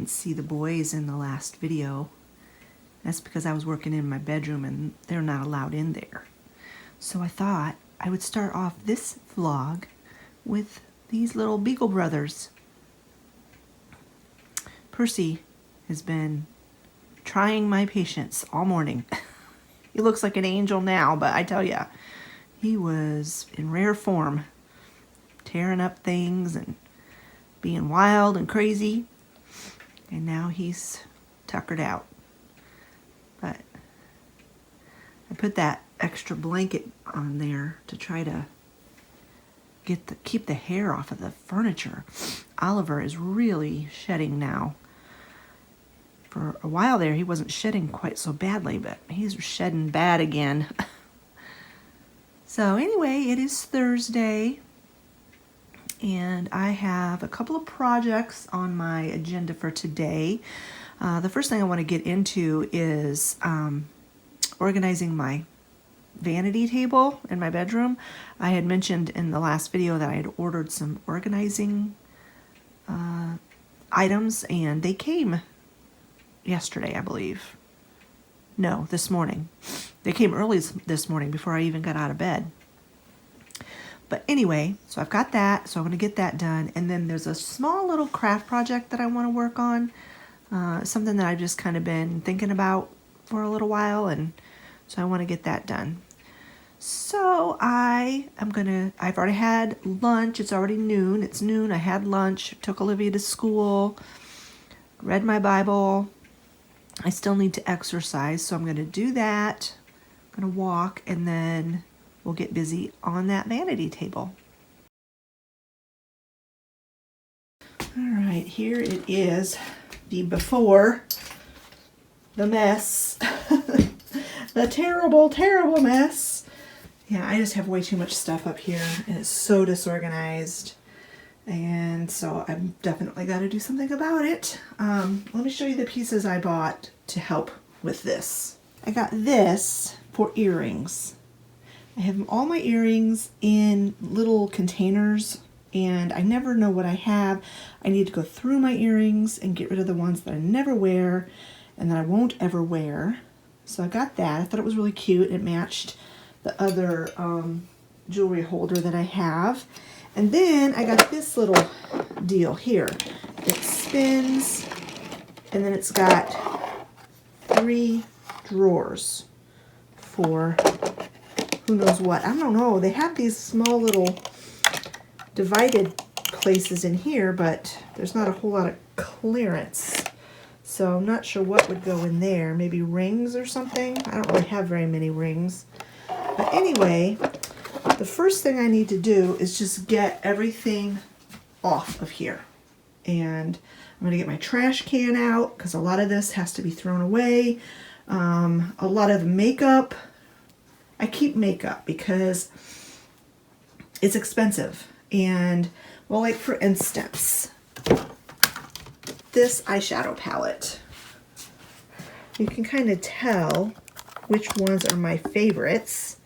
didn't see the boys in the last video. That's because I was working in my bedroom and they're not allowed in there. So I thought I would start off this vlog with these little Beagle brothers. Percy has been trying my patience all morning. He looks like an angel now, but I tell ya, he was in rare form, tearing up things and being wild and crazy, and now he's tuckered out. But I put that extra blanket on there to try to keep the hair off of the furniture. Oliver is really shedding now. For a while there, he wasn't shedding quite so badly, but he's shedding bad again. So anyway, it is Thursday, and I have a couple of projects on my agenda for today. The first thing I want to get into is organizing my vanity table in my bedroom. I had mentioned in the last video that I had ordered some organizing items, and they came yesterday, I believe. No, this morning. They came early this morning before I even got out of bed. But anyway, so I've got that, so I want to get that done. And then there's a small little craft project that I want to work on. Something that I've just kind of been thinking about for a little while, and so I want to get that done. So I've already had lunch. It's already noon. It's noon. I had lunch, took Olivia to school, read my Bible. I still need to exercise, so I'm going to do that. I'm going to walk, and then we'll get busy on that vanity table. All right, here it is, the before, the mess, the terrible, terrible mess. Yeah, I just have way too much stuff up here, and it's so disorganized. And so I've definitely got to do something about it. Let me show you the pieces I bought to help with this. I got this for earrings. I have all my earrings in little containers, and I never know what I have. I need to go through my earrings and get rid of the ones that I never wear and that I won't ever wear. So I got that. I thought it was really cute. It matched the other jewelry holder that I have. And then I got this little deal here. It spins, and then it's got 3 drawers for who knows what. I don't know. They have these small little divided places in here, but there's not a whole lot of clearance. So I'm not sure what would go in there. Maybe rings or something. I don't really have very many rings. But anyway, the first thing I need to do is just get everything off of here. And I'm going to get my trash can out because a lot of this has to be thrown away. A lot of the makeup. I keep makeup because it's expensive. And, well, like for instance, this eyeshadow palette. You can kind of tell which ones are my favorites.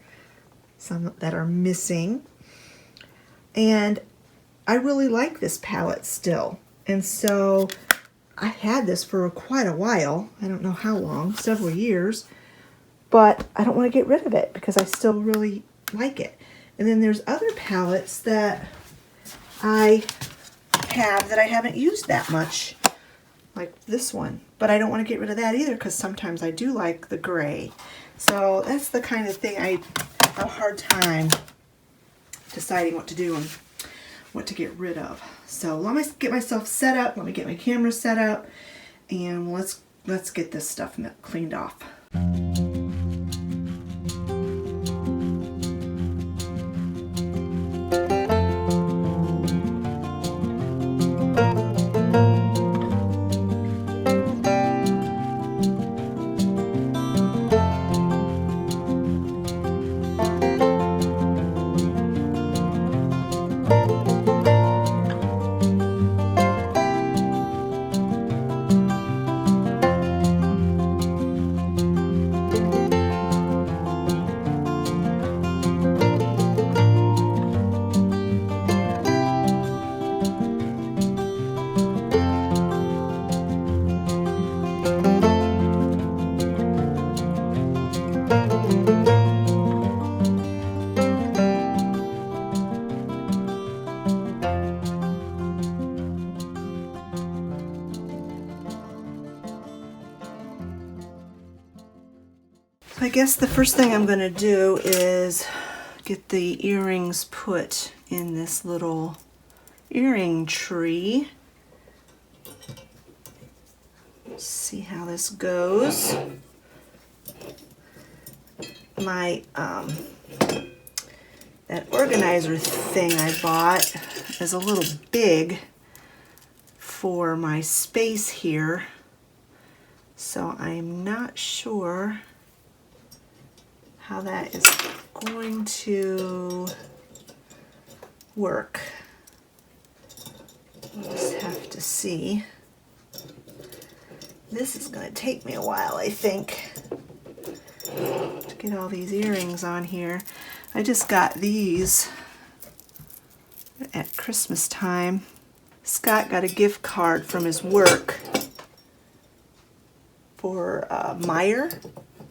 Some that are missing. And I really like this palette still. And so I had this for quite a while. I don't know how long, several years. But I don't want to get rid of it because I still really like it. And then there's other palettes that I have that I haven't used that much. Like this one. But I don't want to get rid of that either because sometimes I do like the gray. So that's the kind of thing I have a hard time deciding what to do and what to get rid of. So let me get myself set up. Let me get my camera set up. And let's get this stuff cleaned off. I guess the first thing I'm going to do is get the earrings put in this little earring tree. Let's see how this goes. My that organizer thing I bought is a little big for my space here, so I'm not sure how that is going to work. We'll just have to see. This is going to take me a while, I think, to get all these earrings on here. I just got these at Christmas time. Scott got a gift card from his work for Meijer,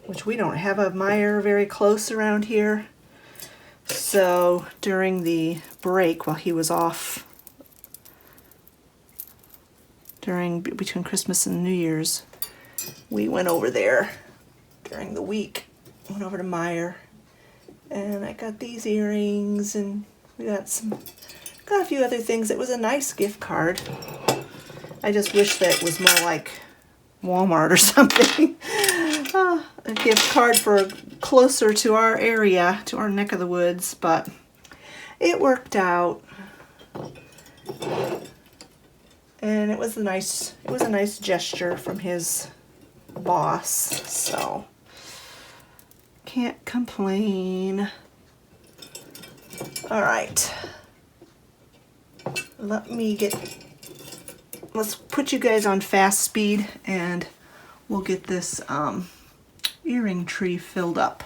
which we don't have a Meijer very close around here. So during the break while he was off, between Christmas and New Year's, we went over there during the week. Went over to Meijer, and I got these earrings, and we got a few other things. It was a nice gift card. I just wish that it was more like Walmart or something. A gift card for closer to our area, to our neck of the woods, but it worked out. And it was a nice gesture from his boss, so can't complain. All right. Let's put you guys on fast speed and we'll get this earring tree filled up.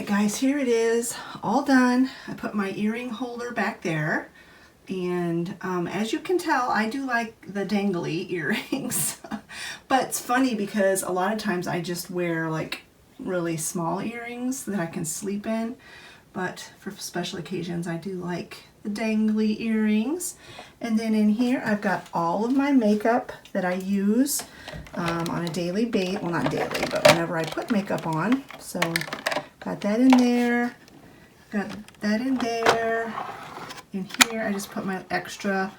right, guys, here it is, all done. I put my earring holder back there. And as you can tell, I do like the dangly earrings. But it's funny because a lot of times I just wear like really small earrings that I can sleep in. But for special occasions, I do like the dangly earrings. And then in here, I've got all of my makeup that I use on a daily basis. Well, not daily, but whenever I put makeup on. So got that in there. Got that in there. In here, I just put my extra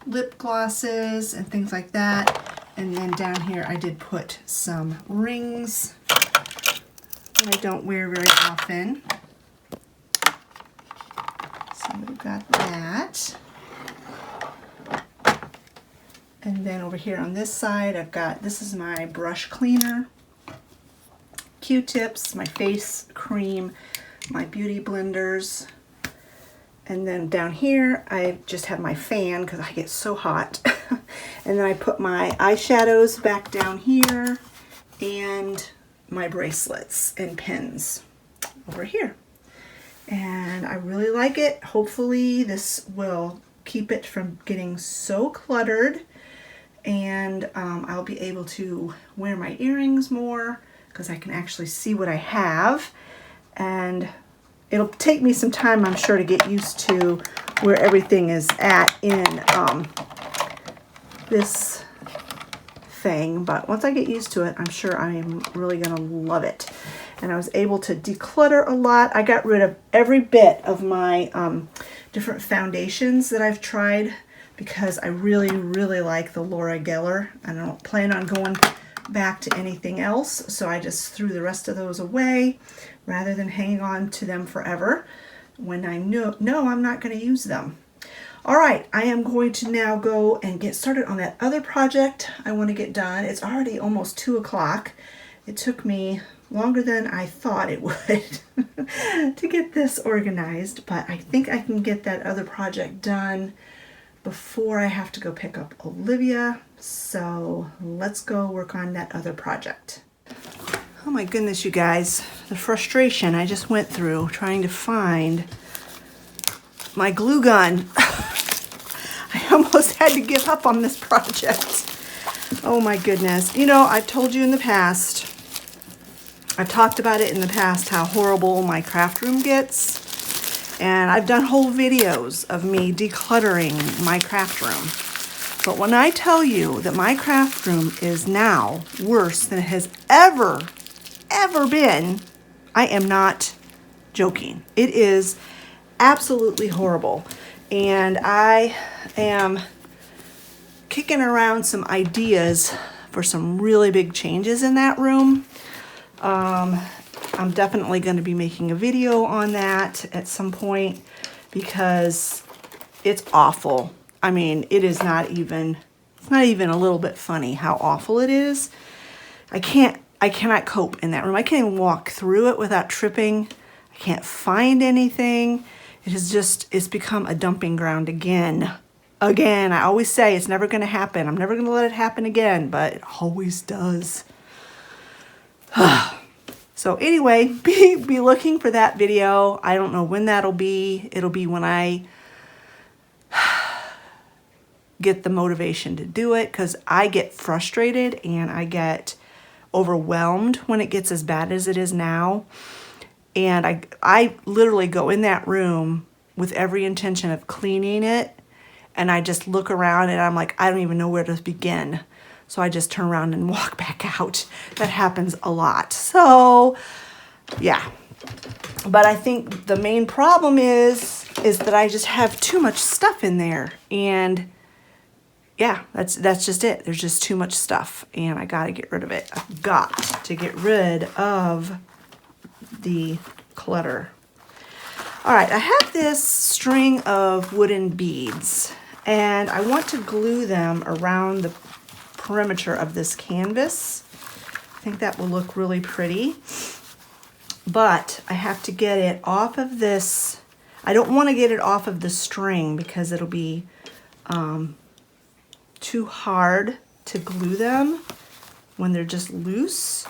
lip glosses and things like that. And then down here, I did put some rings that I don't wear very often. So we've got that. And then over here on this side, I've got, this is my brush cleaner, Q-tips, my face cream, my beauty blenders. And then down here, I just have my fan because I get so hot. And then I put my eyeshadows back down here and my bracelets and pins over here. And I really like it. Hopefully this will keep it from getting so cluttered. And I'll be able to wear my earrings more because I can actually see what I have. And it'll take me some time, I'm sure, to get used to where everything is at in this thing. But once I get used to it, I'm sure I am really going to love it. And I was able to declutter a lot. I got rid of every bit of my different foundations that I've tried because I really, really like the Laura Geller. I don't plan on going back to anything else, so I just threw the rest of those away rather than hanging on to them forever when I know I'm not going to use them. All right, I am going to now go and get started on that other project I want to get done. It's already almost 2 o'clock. It took me longer than I thought it would to get this organized, but I think I can get that other project done before I have to go pick up Olivia. So let's go work on that other project. Oh my goodness, you guys, the frustration I just went through trying to find my glue gun. I almost had to give up on this project. Oh my goodness. You know, I've told you in the past, I've talked about it in the past, how horrible my craft room gets. And I've done whole videos of me decluttering my craft room. But when I tell you that my craft room is now worse than it has ever been, I am not joking. It is absolutely horrible. And I am kicking around some ideas for some really big changes in that room. I'm definitely going to be making a video on that at some point because it's awful. I mean, it is not even, it's not even a little bit funny how awful it is. I cannot cope in that room. I can't even walk through it without tripping. I can't find anything. It is just, it's become a dumping ground again. Again, I always say it's never going to happen. I'm never going to let it happen again, but it always does. So anyway, be looking for that video. I don't know when that'll be. It'll be when I get the motivation to do it, because I get frustrated and I get overwhelmed when it gets as bad as it is now. And I literally go in that room with every intention of cleaning it, and I just look around and I'm like, I don't even know where to begin. So I just turn around and walk back out. That happens a lot. So yeah, but I think the main problem is that I just have too much stuff in there. And yeah, that's just it. There's just too much stuff and I got to get rid of it. I've got to get rid of the clutter. All right, I have this string of wooden beads and I want to glue them around the perimeter of this canvas. I think that will look really pretty, but I have to get it off of this. I don't want to get it off of the string because it'll be too hard to glue them when they're just loose.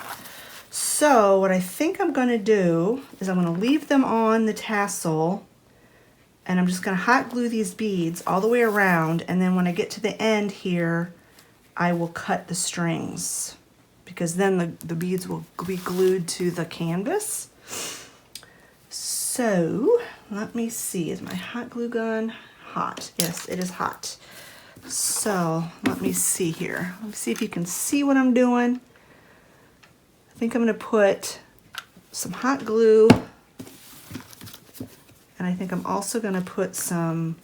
So what I think I'm going to do is I'm going to leave them on the tassel, and I'm just going to hot glue these beads all the way around, and then when I get to the end here, I will cut the strings, because then the beads will be glued to the canvas. So let me see, is my hot glue gun hot? Yes, it is hot. So let me see here. Let me see if you can see what I'm doing. I think I'm going to put some hot glue, and I think I'm also going to put some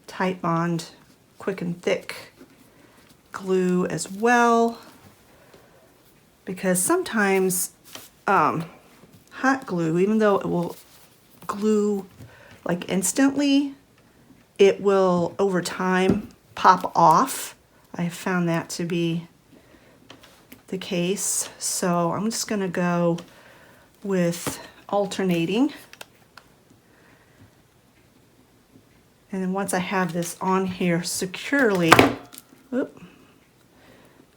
Titebond quick and thick glue as well, because sometimes hot glue, even though it will glue like instantly, it will over time pop off. I have found that to be the case. So I'm just going to go with alternating. And then once I have this on here securely,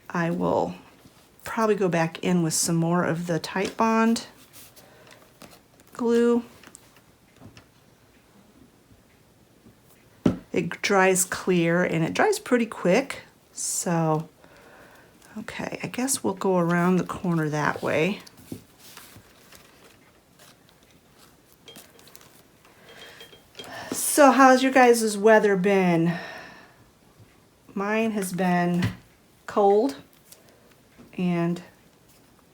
I will probably go back in with some more of the Titebond glue. It dries clear and it dries pretty quick. So, okay, I guess we'll go around the corner that way. So how's your guys' weather been? Mine has been cold and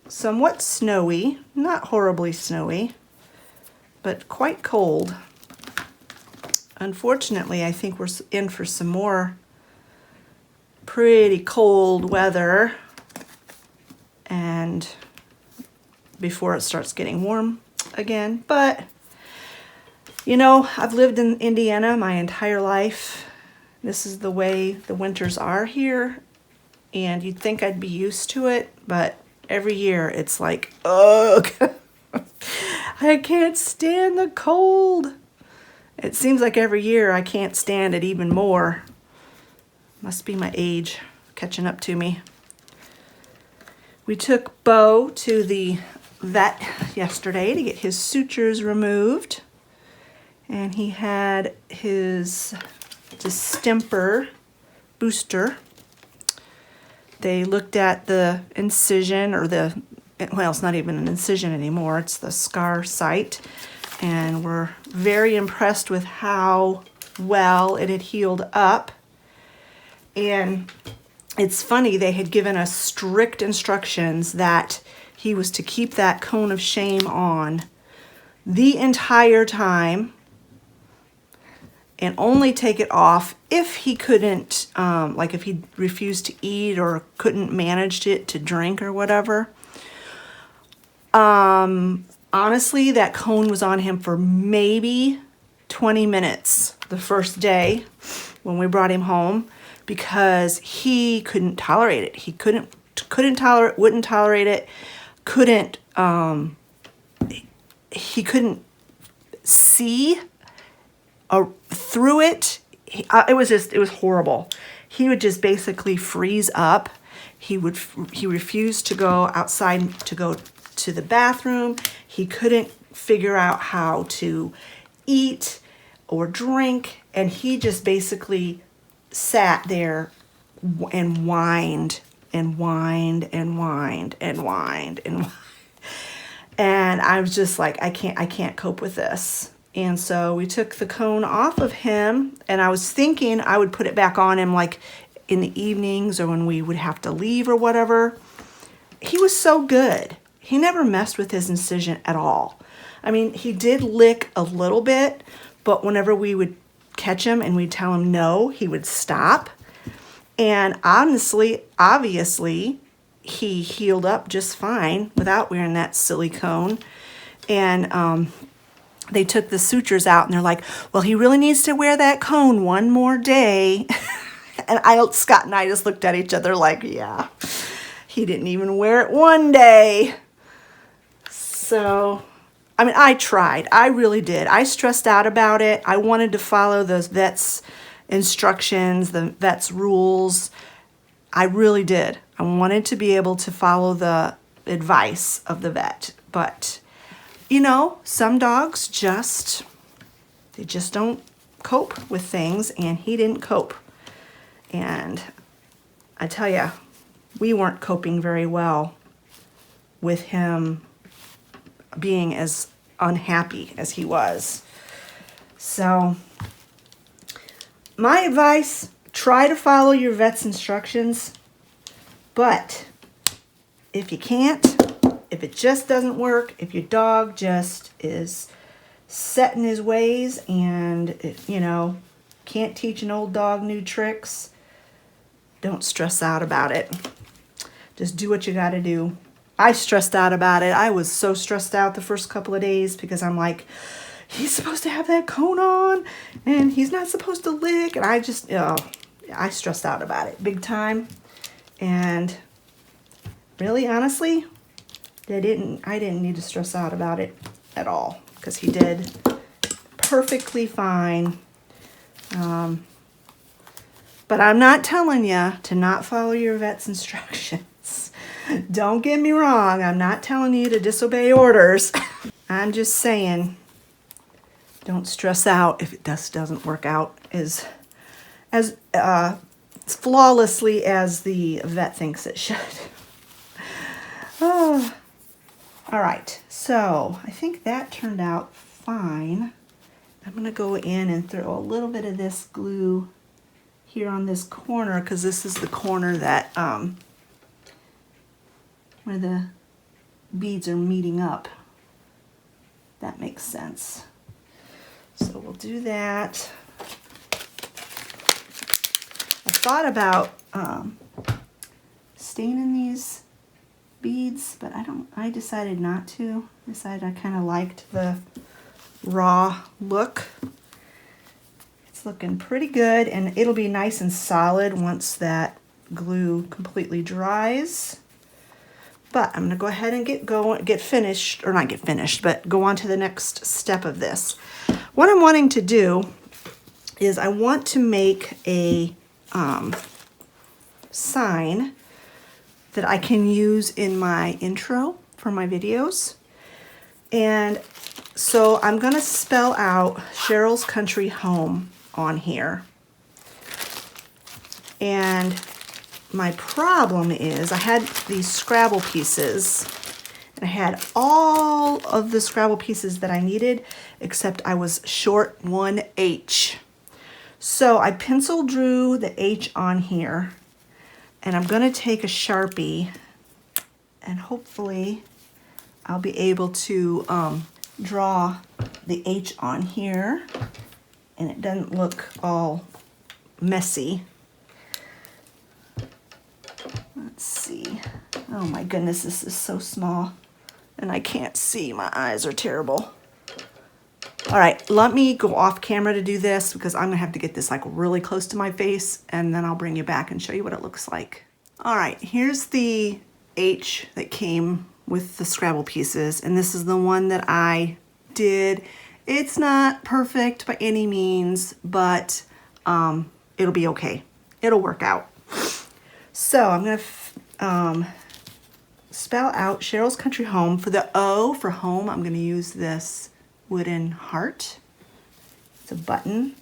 somewhat snowy, not horribly snowy, but quite cold. Unfortunately, I think we're in for some more pretty cold weather, and before it starts getting warm again. But you know, I've lived in Indiana my entire life. This is the way the winters are here, and you'd think I'd be used to it, but every year it's like, ugh, I can't stand the cold. It seems like every year I can't stand it even more. Must be my age catching up to me. We took Bo to the vet yesterday to get his sutures removed, and he had his distemper booster. They looked at the incision, or well, it's not even an incision anymore, it's the scar site, and we're very impressed with how well it had healed up. And it's funny, they had given us strict instructions that he was to keep that cone of shame on the entire time and only take it off if he couldn't, like if he refused to eat or couldn't manage it to drink or whatever. Honestly, that cone was on him for maybe 20 minutes the first day when we brought him home, because he couldn't tolerate it. He wouldn't tolerate it, he couldn't see through it. It was horrible. He would just basically freeze up. He refused to go outside to go to the bathroom. He couldn't figure out how to eat or drink, and he just basically sat there and whined and whined and whined and whined and whined. And I was just like, I can't cope with this. And so we took the cone off of him, and I was thinking I would put it back on him like in the evenings or when we would have to leave or whatever. He was so good. He never messed with his incision at all. I mean, he did lick a little bit, but whenever we would catch him and we'd tell him no, he would stop. And honestly, obviously, he healed up just fine without wearing that silly cone. And they took the sutures out, and they're like, well, he really needs to wear that cone one more day. And Scott and I just looked at each other like, yeah, he didn't even wear it one day. So, I mean, I tried. I really did. I stressed out about it. I wanted to follow those vet's instructions, the vet's rules. I really did. I wanted to be able to follow the advice of the vet, but you know, some dogs they just don't cope with things, and he didn't cope. And I tell you, we weren't coping very well with him being as unhappy as he was. So my advice, try to follow your vet's instructions, but if you can't, if it just doesn't work, if your dog just is set in his ways and, you know, can't teach an old dog new tricks, don't stress out about it. Just do what you got to do. I stressed out about it. I was so stressed out the first couple of days because I'm like, he's supposed to have that cone on and he's not supposed to lick. And I stressed out about it big time. And really, honestly, I didn't need to stress out about it at all because he did perfectly fine. But I'm not telling you to not follow your vet's instructions. Don't get me wrong. I'm not telling you to disobey orders. I'm just saying, don't stress out if it doesn't work out as flawlessly as the vet thinks it should. Oh. All right, so I think that turned out fine. I'm gonna go in and throw a little bit of this glue here on this corner because this is the corner that where the beads are meeting up. That makes sense. So we'll do that. I thought about staining these beads, but I decided not to. I kind of liked the raw look. It's looking pretty good, and it'll be nice and solid once that glue completely dries. But I'm gonna go ahead and get finished, or not get finished, but go on to the next step of this. What I'm wanting to do is I want to make a sign that I can use in my intro for my videos. And so I'm gonna spell out Cheryl's Country Home on here. And my problem is I had these Scrabble pieces, and I had all of the Scrabble pieces that I needed, except I was short one H. So I pencil drew the H on here, and I'm gonna take a Sharpie, and hopefully I'll be able to draw the H on here, and it doesn't look all messy. Let's see. Oh my goodness, this is so small, and I can't see. My eyes are terrible. All right, let me go off camera to do this because I'm gonna have to get this like really close to my face, and then I'll bring you back and show you what it looks like. All right, here's the H that came with the Scrabble pieces, and this is the one that I did. It's not perfect by any means, but it'll be okay. It'll work out. So I'm gonna spell out Cheryl's Country Home. For the O for home, I'm gonna use this wooden heart. It's a button.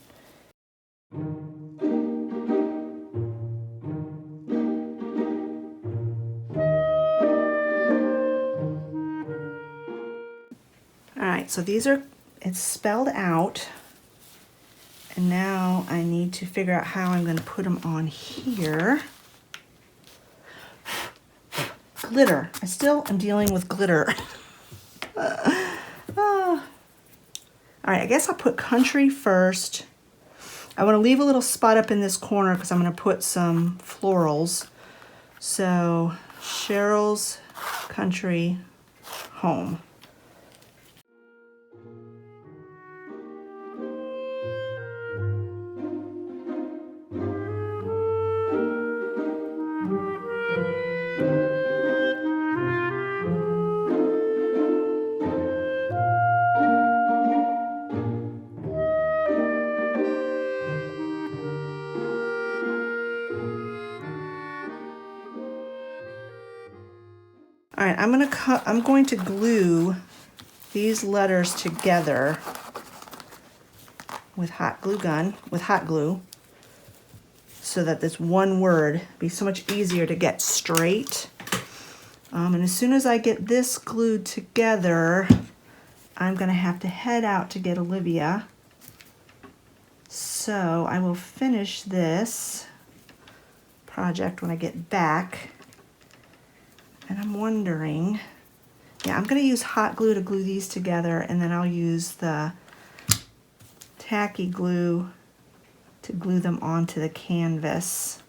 All right, so it's spelled out, and now I need to figure out how I'm gonna put them on here. Glitter. I still am dealing with glitter. All right, I guess I'll put country first. I want to leave a little spot up in this corner because I'm going to put some florals. So, Cheryl's Country Home. All right, I'm going to glue these letters together with hot glue, so that this one word be so much easier to get straight. And as soon as I get this glued together, I'm gonna have to head out to get Olivia. So I will finish this project when I get back. And I'm wondering, yeah, I'm gonna use hot glue to glue these together, and then I'll use the tacky glue to glue them onto the canvas.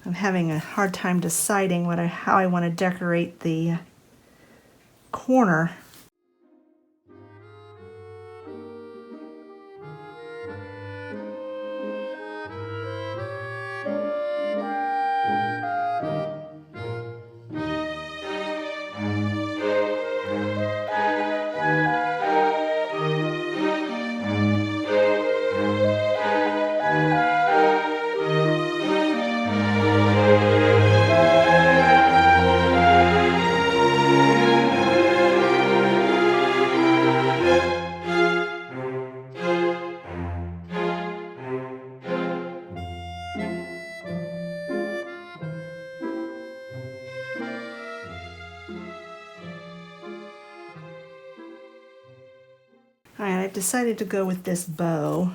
I'm having a hard time deciding how I want to decorate the corner. All right, I've decided to go with this bow.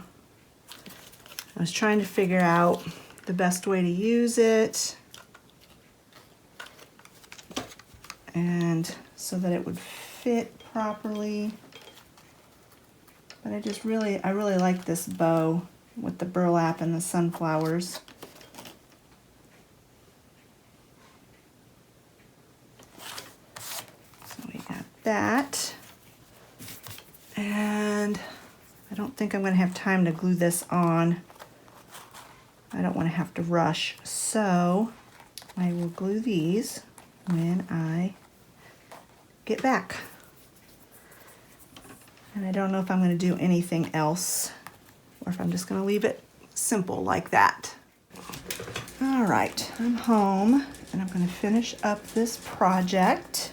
I was trying to figure out the best way to use it, and so that it would fit properly. But I really like this bow with the burlap and the sunflowers. So we got that. And I don't think I'm going to have time to glue this on. I don't want to have to rush. So I will glue these when I get back. And I don't know if I'm going to do anything else, or if I'm just going to leave it simple like that. All right, I'm home, and I'm going to finish up this project.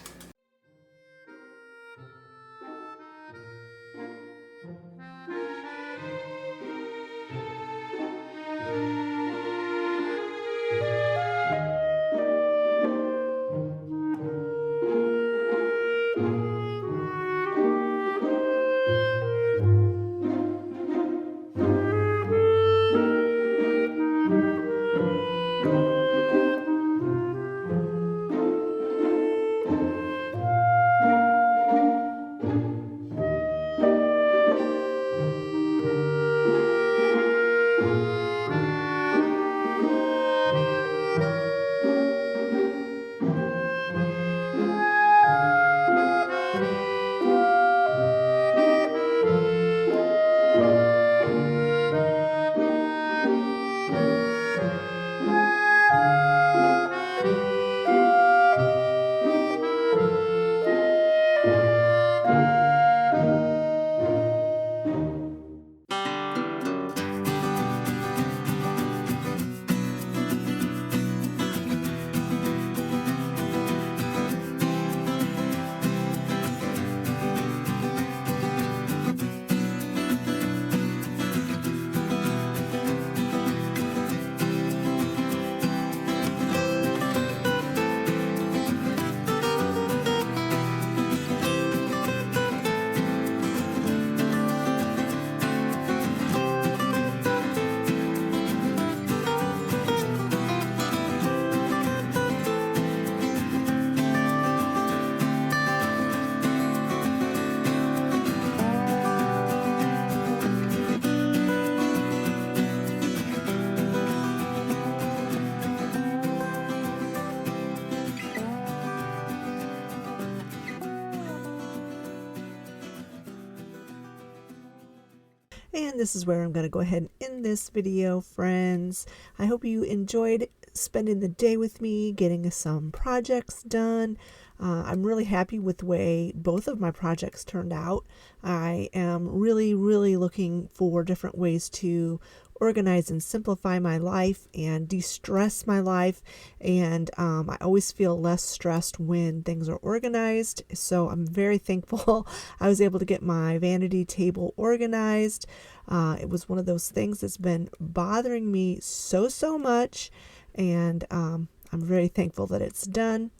And this is where I'm going to go ahead and end this video, friends. I hope you enjoyed spending the day with me, getting some projects done. I'm really happy with the way both of my projects turned out. I am really, really looking for different ways to organize and simplify my life and de-stress my life. And I always feel less stressed when things are organized. So I'm very thankful I was able to get my vanity table organized. It was one of those things that's been bothering me so much. And I'm very thankful that it's done.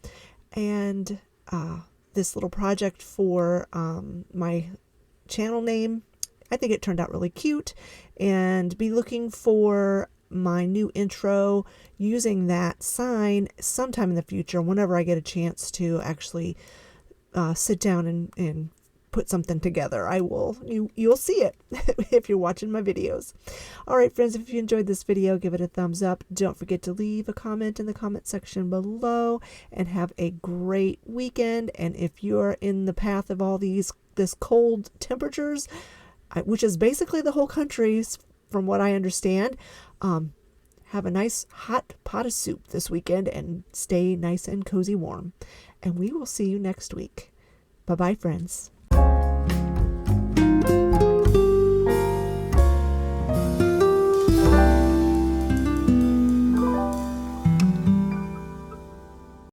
And this little project for my channel name, I think it turned out really cute, and be looking for my new intro using that sign sometime in the future whenever I get a chance to actually sit down and put something together. You'll see it if you're watching my videos. All right, friends, if you enjoyed this video, give it a thumbs up. Don't forget to leave a comment in the comment section below, and have a great weekend. And if you're in the path of all this cold temperatures, which is basically the whole country from what I understand, have a nice hot pot of soup this weekend and stay nice and cozy warm. And we will see you next week. Bye-bye, friends.